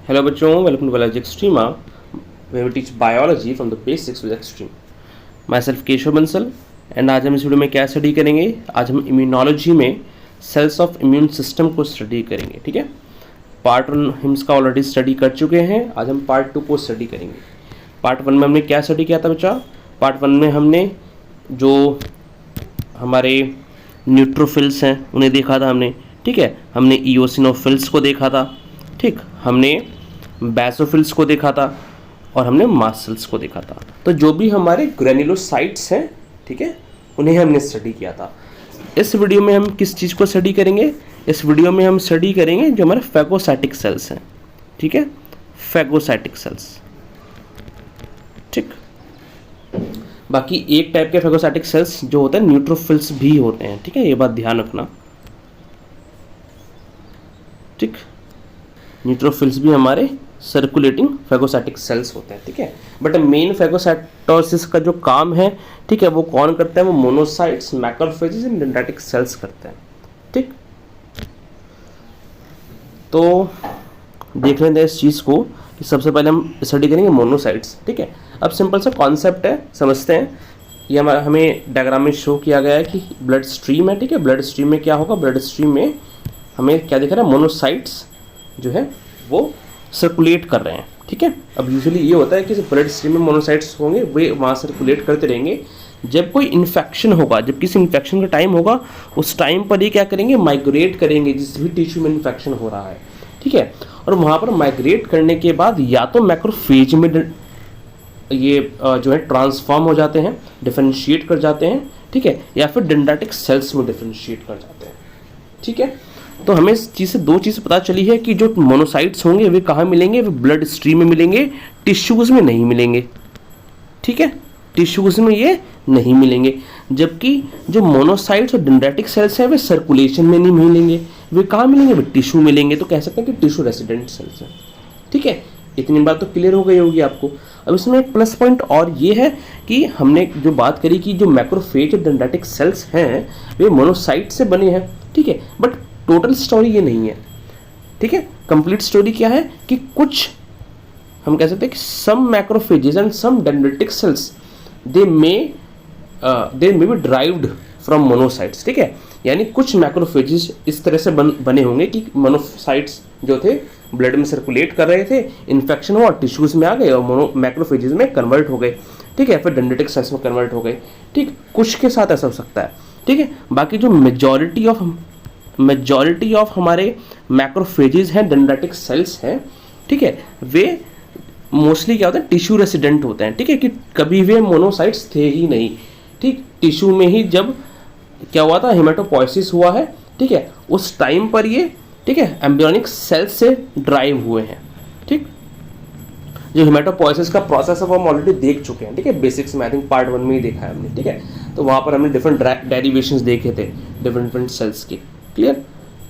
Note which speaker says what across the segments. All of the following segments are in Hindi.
Speaker 1: Hello बच्चों, welcome to Biology Extrema, where we teach biology from the basics with extreme. Myself Keshav Bansal and आज हम इस वीडियो में क्या स्टडी करेंगे। आज हम इम्यूनोलॉजी में सेल्स ऑफ इम्यून सिस्टम को स्टडी करेंगे। ठीक है, पार्ट 1 हम इसका ऑलरेडी स्टडी कर चुके हैं। आज हम पार्ट 2 को स्टडी करेंगे। पार्ट 1 में हमने क्या स्टडी किया था बच्चा? पार्ट 1 में हमने जो हमारे न्यूट्रोफिल्स हैं उन्हें देखा था हमने। ठीक है, हमने इओसिनोफिल्स को देखा था। ठीक, हमने बेसोफिल्स को देखा था और हमने मास्ट सेल्स को देखा था। तो जो भी हमारे ग्रेन्युलोसाइट्स हैं, ठीक है, उन्हें हमने स्टडी किया था। इस वीडियो में हम किस चीज़ को स्टडी करेंगे? इस वीडियो में हम स्टडी करेंगे जो हमारे फैगोसाइटिक सेल्स हैं। ठीक है, फैगोसाइटिक सेल्स। ठीक, बाकी एक टाइप के फैगोसाइटिक सेल्स जो होते हैं न्यूट्रोफिल्स भी होते हैं। ठीक है, ये बात ध्यान रखना। ठीक, न्यूट्रोफिल्स भी हमारे सर्कुलेटिंग फैगोसाइटिक सेल्स होते हैं। ठीक है, बट मेन फैगोसाइटोसिस का जो काम है, ठीक है, वो कौन करता है? वो monocytes, macrophages and dendritic sales करते हैं। ठीक, तो देख लेते हैं इस चीज़ को कि सबसे पहले हम स्टडी करेंगे मोनोसाइट्स। ठीक है, अब सिंपल सा कॉन्सेप्ट है, समझते हैं। ये हमें डायग्राम में शो किया गया है कि ब्लड स्ट्रीम है। ठीक है, ब्लड स्ट्रीम में क्या होगा? ब्लड स्ट्रीम में हमें क्या दिख रहा है? मोनोसाइट्स जो है वो सर्कुलेट कर रहे हैं। ठीक है, अब यूजुअली ये होता है कि ब्लड स्ट्रीम में मोनोसाइट्स होंगे, वे वहाँ सर्कुलेट करते रहेंगे। जब कोई इन्फेक्शन होगा, जब किसी इन्फेक्शन का टाइम होगा, उस टाइम पर ये क्या करेंगे? माइग्रेट करेंगे जिस भी टिश्यू में इन्फेक्शन हो रहा है। ठीक है, और वहाँ पर माइग्रेट करने के बाद या तो मैक्रोफेज में ये जो है ट्रांसफॉर्म हो जाते हैं, डिफरेंशिएट कर जाते हैं। ठीक है, या फिर डेंड्राइटिक सेल्स में डिफरेंशिएट कर जाते हैं। ठीक है, तो हमें इस चीज़ से दो चीज़ें पता चली है कि जो मोनोसाइट्स होंगे वे कहाँ मिलेंगे? वे ब्लड स्ट्रीम में मिलेंगे, टिश्यूज़ में नहीं मिलेंगे। ठीक है, टिश्यूज़ में ये नहीं मिलेंगे। जबकि जो मोनोसाइट्स और डेंड्राइटिक सेल्स हैं वे सर्कुलेशन में नहीं मिलेंगे। वे कहाँ मिलेंगे? वे टिश्यू मिलेंगे। तो कह सकते हैं कि टिश्यू रेसिडेंट सेल्स हैं। ठीक है, इतनी बात तो क्लियर हो गई होगी आपको। अब इसमें एक प्लस पॉइंट और ये है कि हमने जो बात करी कि जो मैक्रोफेज और डेंड्राइटिक सेल्स हैं वे मोनोसाइट से बने हैं। ठीक है, बट टोटल स्टोरी ये नहीं है। ठीक है, कंप्लीट स्टोरी क्या है कि कुछ हम कह सकते हैं कि some macrophages and some dendritic cells they may be derived from monocytes. ठीक है, यानी कुछ मैक्रोफेजेस इस तरह से बने होंगे कि मोनोसाइट्स जो थे ब्लड में सर्कुलेट कर रहे थे, इन्फेक्शन हुआ, टिश्यूज में आ गए और मैक्रोफेजेस में कन्वर्ट हो गए। ठीक है, फिर डेंड्राइटिक सेल्स में कन्वर्ट हो गए। ठीक, कुछ के साथ ऐसा हो सकता है। ठीक है, बाकी जो मेजॉरिटी ऑफ हमारे मैक्रोफेजेस हैं, डेंड्राइटिक सेल्स हैं, ठीक है, वे मोस्टली क्या होता है? टिश्यू रेसिडेंट होते हैं। ठीक है, कि कभी वे मोनोसाइट्स थे ही नहीं। ठीक, टिश्यू में ही जब क्या हुआ था? हेमेटोपोइसिस हुआ है। ठीक है, उस टाइम पर ये, ठीक है, एम्ब्रियोनिक सेल्स से ड्राइव हुए हैं। ठीक, जो हेमेटोपोइसिस का प्रोसेस है वो हम ऑलरेडी देख चुके हैं। ठीक है, बेसिक्स में आई थिंक पार्ट 1 में ही देखा है हमने। ठीक है, तो वहाँ पर हमने डिफरेंट डेरिवेशंस देखे थे डिफरेंट सेल्स के। क्लियर?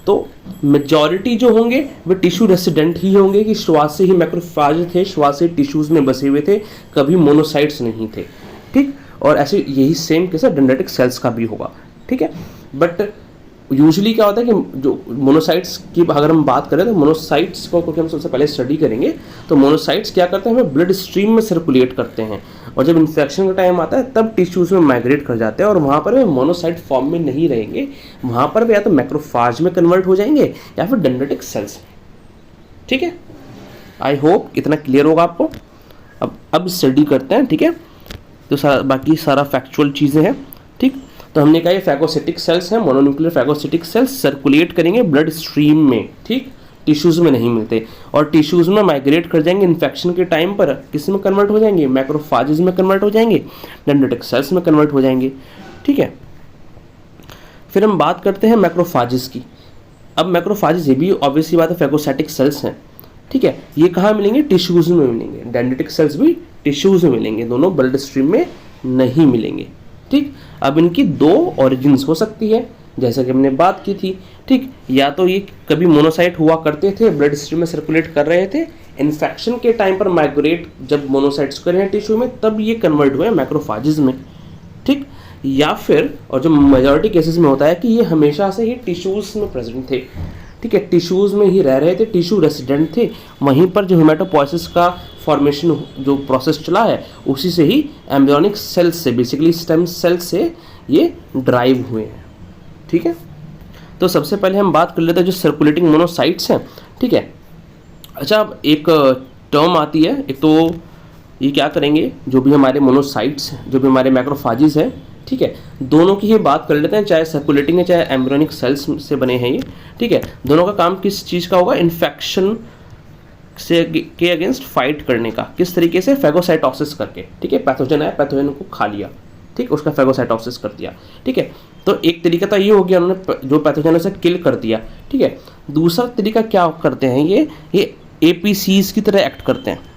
Speaker 1: तो मेजॉरिटी जो होंगे वे टिश्यू रेसिडेंट ही होंगे कि शुरुआत से ही मैक्रोफेज थे, शुरुआत से टिश्यूज में बसे हुए थे, कभी मोनोसाइट्स नहीं थे। ठीक, और ऐसे यही सेम केस डेंड्राइटिक सेल्स का भी होगा। ठीक है, बट यूजुअली क्या होता है कि जो मोनोसाइट्स की अगर हम बात करें तो मोनोसाइट्स को क्योंकि हम सबसे पहले स्टडी करेंगे, तो मोनोसाइट्स क्या करते हैं? हमें ब्लड स्ट्रीम में सर्कुलेट करते हैं और जब इन्फेक्शन का टाइम आता है तब टिश्यूज में माइग्रेट कर जाते हैं और वहाँ पर वे मोनोसाइट फॉर्म में नहीं रहेंगे। वहाँ पर वे या तो मैक्रोफेज में कन्वर्ट हो जाएंगे या फिर डेंड्राइटिक सेल्स में। ठीक है, आई होप इतना क्लियर होगा आपको। अब स्टडी करते हैं। ठीक है, तो बाकी सारा फैक्चुअल चीज़ें हैं। ठीक, तो हमने कहा ये फैगोसाइटिक सेल्स हैं, मोनोन्यूक्लियर फैगोसाइटिक सेल्स सर्कुलेट करेंगे ब्लड स्ट्रीम में। ठीक, टिश्यूज में नहीं मिलते और टिश्यूज में माइग्रेट कर जाएंगे इन्फेक्शन के टाइम पर। किस में कन्वर्ट हो जाएंगे? मैक्रोफेजेस में कन्वर्ट हो जाएंगे, डेंड्राइटिक सेल्स में कन्वर्ट हो जाएंगे। ठीक है, फिर हम बात करते हैं मैक्रोफेजेस की। अब मैक्रोफेजेस ये भी ऑब्वियसली बात है फैगोसाइटिक सेल्स हैं। ठीक है, ये कहाँ मिलेंगे? टिश्यूज में मिलेंगे। डेंड्राइटिक सेल्स भी टिश्यूज में मिलेंगे, दोनों ब्लड स्ट्रीम में नहीं मिलेंगे। ठीक, अब इनकी दो ओरिजिन्स हो सकती है जैसा कि हमने बात की थी। ठीक, या तो ये कभी मोनोसाइट हुआ करते थे, ब्लड स्ट्रीम में सर्कुलेट कर रहे थे, इन्फेक्शन के टाइम पर माइग्रेट जब मोनोसाइट्स कर रहे हैं टिश्यू में तब ये कन्वर्ट हुए मैक्रोफेजेस में। ठीक, या फिर और जो मेजॉरिटी केसेस में होता है कि ये हमेशा से ही टिश्यूज में प्रेजेंट थे। ठीक है, टिश्यूज़ में ही रह रहे थे, टिश्यू रेसिडेंट थे, वहीं पर जो हेमाटोपोइसिस का फॉर्मेशन जो प्रोसेस चला है उसी से ही एम्ब्रियोनिक सेल्स से, बेसिकली स्टेम सेल से ये ड्राइव हुए हैं। ठीक है, तो सबसे पहले हम बात कर लेते हैं जो सर्कुलेटिंग मोनोसाइट्स हैं। ठीक है, अच्छा, अब एक टर्म आती है, एक तो ये क्या करेंगे, जो भी हमारे मोनोसाइट्स हैं, जो भी हमारे मैक्रोफाजिस हैं, ठीक है, दोनों की ही बात कर लेते हैं, चाहे सर्कुलेटिंग है चाहे एम्ब्रियोनिक सेल्स से बने हैं ये। ठीक है, दोनों का काम किस चीज़ का होगा, इन्फेक्शन से के अगेंस्ट फाइट करने का। किस तरीके से, फैगोसाइटोसिस करके। ठीक है, पैथोजन है, पैथोजन को खा लिया, ठीक, उसका फैगोसाइटोसिस कर दिया। ठीक है, तो एक तरीका तो ये हो गया, उन्होंने जो पैथोजन से किल कर दिया। ठीक है, दूसरा तरीका क्या करते हैं, ये एपीसीज की तरह एक्ट करते हैं।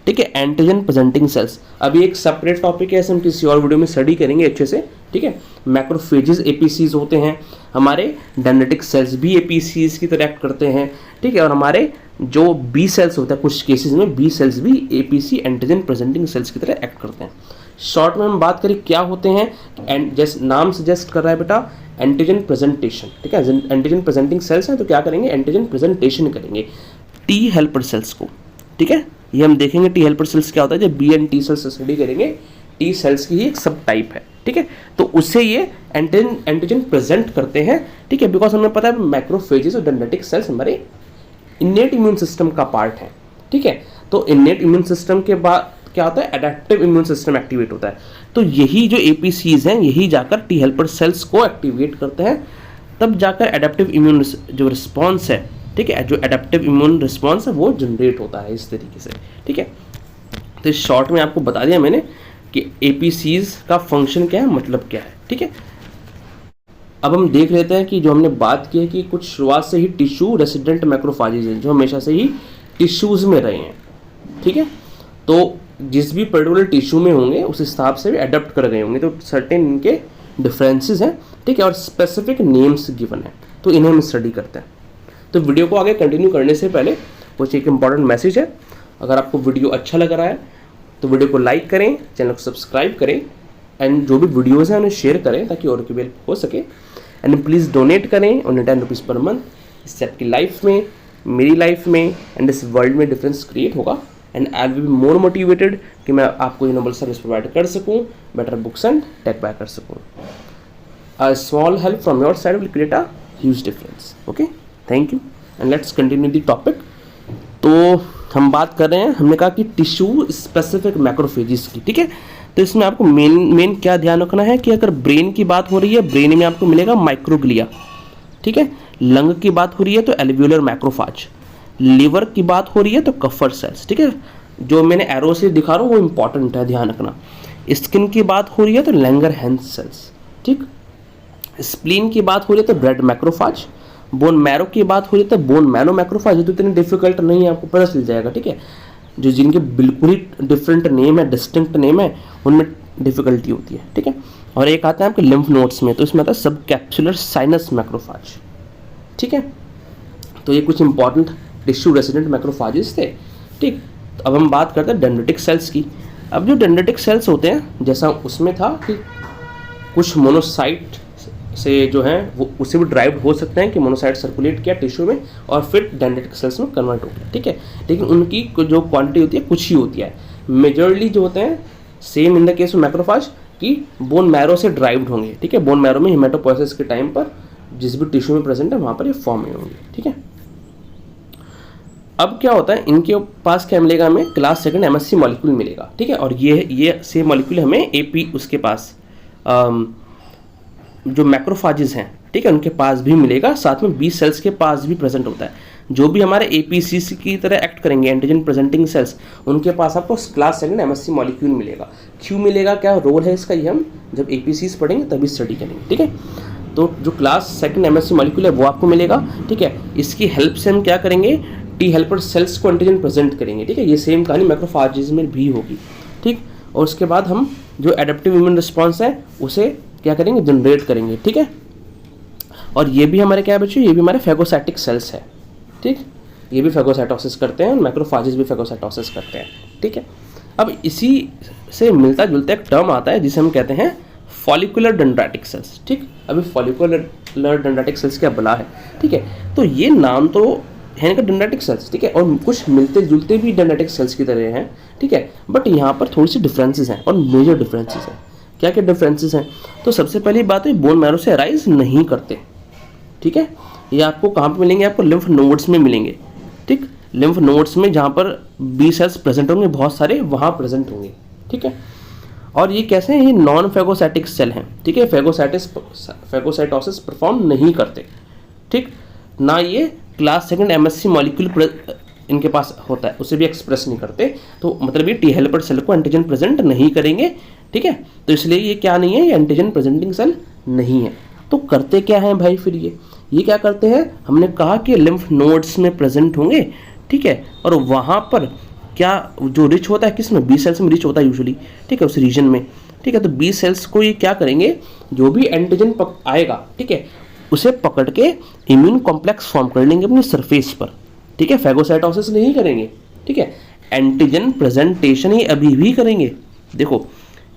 Speaker 1: ठीक है, एंटीजन प्रेजेंटिंग सेल्स। अभी एक सेपरेट टॉपिक है, हम किसी और वीडियो में स्टडी करेंगे अच्छे से। ठीक है, मैक्रोफेजेस एपीसीज होते हैं, हमारे डेंड्रिटिक सेल्स भी एपीसीज की तरह एक्ट करते हैं। ठीक है, और हमारे जो बी सेल्स होते हैं, कुछ केसेस में बी सेल्स भी एपीसी एंटीजन प्रेजेंटिंग सेल्स की तरह एक्ट करते हैं। शॉर्ट में हम बात करें क्या होते हैं, एंड जैसे नाम सजेस्ट कर रहा है बेटा, एंटीजन प्रेजेंटेशन। ठीक है, एंटीजन प्रेजेंटिंग सेल्स हैं तो क्या करेंगे, एंटीजन प्रेजेंटेशन करेंगे टी हेल्पर सेल्स को। ठीक है, ये हम देखेंगे टी हेल्पर सेल्स क्या होता है, जब B and T cells study करेंगे, टी सेल्स की ही एक सब टाइप है। ठीक है, तो उससे ये एंटीजन प्रेजेंट करते हैं। ठीक है, बिकॉज हमें पता है मैक्रोफेजेस और डेंड्रिटिक सेल्स हमारे इन्नेट इम्यून सिस्टम का पार्ट है। ठीक है, तो इन्नेट इम्यून सिस्टम के बाद क्या होता है, एडेप्टिव इम्यून सिस्टम एक्टिवेट होता है। तो यही जो एपीसीज हैं, यही जाकर टी हेल्पर सेल्स को एक्टिवेट करते हैं, तब जाकर एडेप्टिव इम्यून जो रिस्पॉन्स है, ठीक है, जो एडेप्टिव इम्यून रिस्पॉन्स है वो जनरेट होता है इस तरीके से। ठीक है, तो इस शॉर्ट में आपको बता दिया मैंने कि एपीसीज का फंक्शन क्या है, मतलब क्या है। ठीक है, अब हम देख लेते हैं कि जो हमने बात की है कि कुछ शुरुआत से ही टिश्यू रेसिडेंट मैक्रोफाजेज हैं, जो हमेशा से ही टिश्यूज़ में रहे हैं। ठीक है, तो जिस भी पर्टिकुलर टिश्यू में होंगे उस हिसाब से भी अडेप्ट कर गए होंगे, तो सर्टेन इनके डिफरेंसेस हैं। ठीक है, और स्पेसिफिक नेम्स गिवन है, तो इन्हें हम स्टडी करते हैं। तो वीडियो को आगे कंटिन्यू करने से पहले कुछ एक इंपॉर्टेंट मैसेज है। अगर आपको वीडियो अच्छा लग रहा है तो वीडियो को लाइक करें, चैनल को सब्सक्राइब करें, एंड जो भी वीडियोज़ हैं उन्हें शेयर करें ताकि और की हेल्प हो सके। एंड प्लीज़ डोनेट करें ओनली 10 रुपीज़ पर मंथ। इससे आपकी लाइफ में, मेरी लाइफ में एंड इस वर्ल्ड में डिफरेंस क्रिएट होगा, and I will be more motivated कि मैं आपको ये नोबल सर्विस प्रोवाइड कर सकूँ, better books and tech buy कर सकूँ। A small help from your side will create a huge difference. Okay, thank you and let's continue the topic. तो हम बात कर रहे हैं, हमने कहा कि टिश्यू स्पेसिफिक मैक्रोफेजेस की। ठीक है, तो इसमें आपको मेन क्या ध्यान रखना है कि अगर ब्रेन की बात हो रही है, ब्रेन में आपको मिलेगा माइक्रोग्लिया। ठीक है, लंग की बात हो रही है तो एल्वियोलर मैक्रोफाज, लिवर की बात हो रही है तो कफर सेल्स। ठीक है, जो मैंने एरो से दिखा रहा हूँ वो इंपॉर्टेंट है, ध्यान रखना। स्किन की बात हो रही है तो लैंगरहैंस सेल्स। ठीक, स्प्लीन की बात हो रही है तो ब्रेड मैक्रोफाज, बोन मैरो की बात हो रही है तो बोन मैनो मैक्रोफाज। ये तो इतनी डिफिकल्ट नहीं है, आपको पता चल जाएगा। ठीक है, जो जिनके बिल्कुल ही डिफरेंट नेम है, डिस्टिंक्ट नेम है, उनमें डिफिकल्टी होती है। ठीक है, और एक आता है आपके लिम्फ नोड्स में, तो इसमें आता है सब कैप्सुलर साइनस मैक्रोफाज। ठीक है, तो ये कुछ इंपॉर्टेंट टिश्यू रेसिडेंट मैक्रोफाजेस थे। ठीक, अब हम बात करते हैं डेंड्रिटिक सेल्स की। अब जो डेंड्रिटिक सेल्स होते हैं, जैसा उसमें था कि कुछ मोनोसाइट से जो हैं वो उससे भी ड्राइव हो सकते हैं कि मोनोसाइट सर्कुलेट किया टिश्यू में और फिर डेंड्रिटिक सेल्स में कन्वर्ट हो गया। ठीक है, लेकिन उनकी जो क्वांटिटी होती है कुछ ही होती है। मेजरली जो होते हैं same in the case of macrophage कि बोन मैरो से ड्राइव्ड होंगे। ठीक है, बोन मैरो में हेमाटोपोइसिस के टाइम पर जिस भी टिश्यू में प्रेजेंट है वहाँ पर ये फॉर्म होंगे। ठीक है, अब क्या होता है, इनके पास क्या मिलेगा, हमें क्लास सेकंड MSC मॉलिक्यूल मिलेगा। ठीक है, और ये सेम मॉलिक्यूल हमें एपी उसके पास जो मैक्रोफाजेस हैं, ठीक है, उनके पास भी मिलेगा, साथ में बी सेल्स के पास भी प्रेजेंट होता है। जो भी हमारे एपीसीसी की तरह एक्ट करेंगे, एंटीजन प्रेजेंटिंग सेल्स, उनके पास आपको क्लास सेकंड MSC मॉलिक्यूल मिलेगा। क्यों मिलेगा, क्या रोल है इसका, ये हम जब एपीसीस पढ़ेंगे तभी स्टडी करेंगे। ठीक है, तो जो क्लास सेकंड MSC मॉलिक्यूल है वो आपको मिलेगा। ठीक है, इसकी हेल्प से हम क्या करेंगे, टी हेल्पर सेल्स को एंटीजन प्रेजेंट करेंगे। ठीक है, ये सेम कहानी मैक्रोफाजेस में भी होगी। ठीक, और उसके बाद हम जो एडेप्टिव इम्यून रिस्पॉन्स है उसे क्या करेंगे, जनरेट करेंगे। ठीक है, और ये भी हमारे क्या है बच्चों, ये भी हमारे फैगोसाइटिक सेल्स है। ठीक, ये भी फैगोसाइटोसिस करते हैं, मैक्रोफाजेस भी फैगोसाइटोसिस करते हैं। ठीक है, अब इसी से मिलता जुलता एक टर्म आता है जिसे हम कहते हैं फॉलिकुलर डेंड्राइटिक सेल्स। ठीक, अभी फॉलिकुलर डेंड्राइटिक सेल्स क्या बला है, ठीक है। तो ये नाम तो है इनका डेंड्राइटिक सेल्स, ठीक है, और कुछ मिलते जुलते भी डेंड्राइटिक सेल्स की तरह हैं, ठीक है, बट यहाँ पर थोड़ी सी डिफरेंसेस हैं और मेजर डिफरेंसेस हैं। क्या क्या डिफरेंसेस हैं? तो सबसे पहली बात है बोन मैरो से अराइज नहीं करते, ठीक है। ये आपको कहाँ पे मिलेंगे? आपको लिम्फ नोड्स में मिलेंगे, ठीक, लिम्फ नोड्स में जहाँ पर बी सेल्स प्रेजेंट होंगे बहुत सारे, वहाँ प्रेजेंट होंगे, ठीक है। और ये कैसे हैं? ये नॉन फेगोसाइटिक सेल हैं, ठीक है, फेगोसाइटोसिस परफॉर्म नहीं करते, ठीक, ना ये क्लास सेकंड एमएससी मॉलिक्यूल इनके पास होता है, उसे भी एक्सप्रेस नहीं करते। तो मतलब ये टी हेल्पर सेल को एंटीजन प्रेजेंट नहीं करेंगे, ठीक है। तो इसलिए ये क्या नहीं है? ये एंटीजन प्रेजेंटिंग सेल नहीं है। तो करते क्या है भाई फिर ये क्या करते हैं? हमने कहा कि लिम्फ नोड्स में प्रेजेंट होंगे, ठीक है, और वहाँ पर क्या जो रिच होता है, किसमें? बी सेल्स में रिच होता है यूजुअली, ठीक है, उस रीजन में, ठीक है। तो बी सेल्स को ये क्या करेंगे? जो भी एंटीजन आएगा, ठीक है, उसे पकड़ के इम्यून कॉम्प्लेक्स फॉर्म कर लेंगे अपनी सरफेस पर, ठीक है, फेगोसाइटोसिस नहीं करेंगे, ठीक है। एंटीजन प्रेजेंटेशन ये अभी भी करेंगे, देखो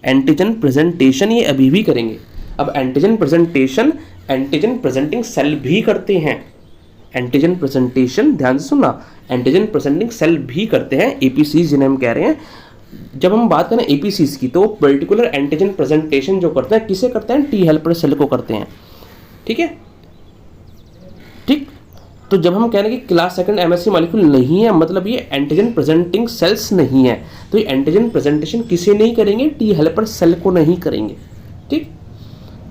Speaker 1: एंटीजन प्रेजेंटेशन ये अभी भी करेंगे। अब antigen presentation antigen presenting cell भी करते हैं, एंटीजन प्रेजेंटेशन ध्यान से सुनना, एंटीजन प्रेजेंटिंग सेल भी करते हैं, एपीसीज जिन्हें हम कह रहे हैं। जब हम बात करें एपीसीज की, तो पर्टिकुलर एंटीजन प्रेजेंटेशन जो करते हैं, किसे करते हैं? टी हेल्पर सेल को करते हैं, ठीक है, ठीक। तो जब हम कह रहे हैं कि क्लास सेकंड एमएससी मॉलिक्यूल नहीं है, मतलब ये एंटीजन प्रेजेंटिंग सेल्स नहीं है, तो ये एंटीजन प्रेजेंटेशन किसे नहीं करेंगे? टी हेल्पर सेल को नहीं करेंगे, ठीक।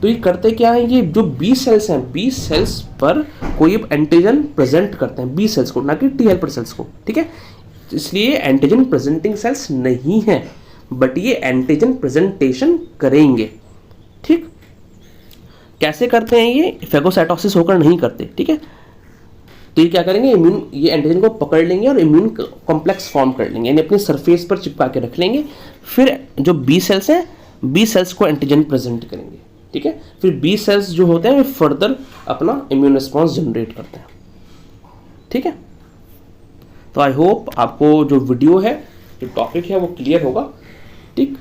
Speaker 1: तो ये करते क्या है? ये जो बी सेल्स हैं, बी सेल्स पर कोई एंटीजन प्रेजेंट करते हैं, बी सेल्स को, ना कि टी हेल्पर सेल्स को, ठीक है। इसलिए एंटीजन प्रेजेंटिंग सेल्स नहीं है, बट ये एंटीजन प्रेजेंटेशन करेंगे, ठीक। कैसे करते हैं? ये फेगोसाइटोसिस होकर नहीं करते, ठीक है। तो ये क्या करेंगे? ये एंटीजन को पकड़ लेंगे और इम्यून कॉम्प्लेक्स फॉर्म कर लेंगे, यानी अपनी सरफेस पर चिपका के रख लेंगे। फिर जो बी सेल्स हैं, बी सेल्स को एंटीजन प्रेजेंट करेंगे, ठीक है। फिर बी सेल्स जो होते हैं वे फर्दर अपना इम्यून रिस्पॉन्स जनरेट करते हैं, ठीक है। तो आई होप आपको जो वीडियो है, जो टॉपिक है, वो क्लियर होगा, ठीक।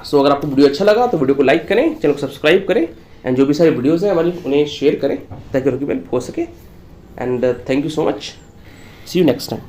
Speaker 1: सो अगर आपको वीडियो अच्छा लगा तो वीडियो को लाइक करें, चैनल को सब्सक्राइब करें, एंड जो भी सारे वीडियोज़ हैं हमारी उन्हें शेयर करें ताकि हेल्प हो सके। And thank you so much, see you next time.